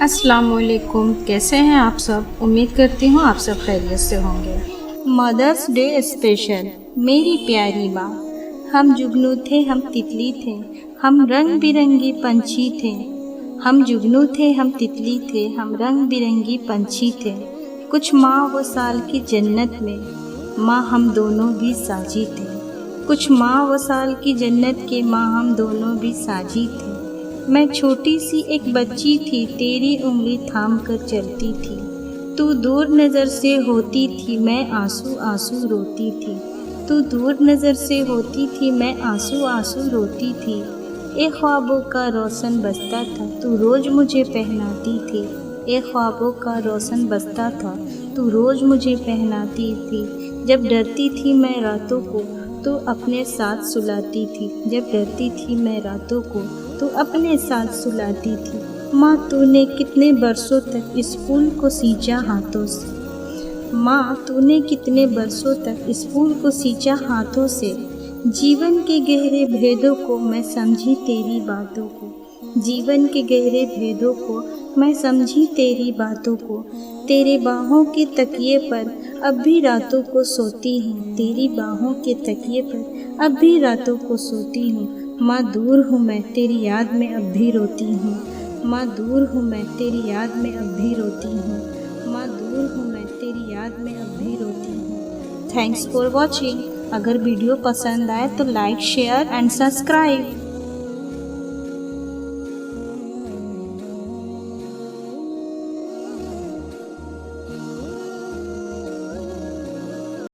अस्सलामुअलैकुम, कैसे हैं आप सब। उम्मीद करती हूँ आप सब खैरियत से होंगे। Mother's Day special. मेरी प्यारी माँ, हम जुगनू थे, हम तितली थे, हम रंग बिरंगी पंछी थे। हम जुगनू थे, हम तितली थे, हम रंग बिरंगी पंछी थे। कुछ माह वो साल की जन्नत में, माँ हम दोनों भी साजी थे। कुछ माह वो साल की जन्नत के, माँ हम दोनों भी साजी थे। मैं छोटी सी एक बच्ची थी, तेरी उंगली थाम कर चलती थी। तू दूर नज़र से होती थी, मैं आंसू आंसू रोती थी। तू दूर नज़र से होती थी, मैं आंसू आंसू रोती थी। एक ख्वाबों का रोशन बस्ता था, तू रोज़ मुझे पहनाती थी। एक ख्वाबों का रोशन बस्ता था, तू रोज़ मुझे पहनाती थी। जब डरती थी मैं रातों को, तू अपने साथ सुलाती थी। जब डरती थी मैं रातों को, तू अपने साथ सुलाती थी। माँ तूने कितने बरसों तक इस फूल को सींचा हाथों से। माँ तूने कितने बरसों तक इस फूल को सींचा हाथों से। जीवन के गहरे भेदों को मैं समझी तेरी बातों को। जीवन के गहरे भेदों को मैं समझी तेरी बातों को। तेरे बाहों के तकिए पर अब भी रातों को सोती हूँ। तेरी बाहों के तकिए पर अब भी रातों को सोती हूँ। माँ दूर हूँ मैं, तेरी याद में अब भी रोती हूँ। माँ दूर हूँ मैं, तेरी याद में अब भी रोती हूँ। माँ दूर हूँ मैं, तेरी याद में अब भी रोती हूँ। Thanks for watching. अगर वीडियो पसंद आए तो लाइक, शेयर एंड सब्सक्राइब।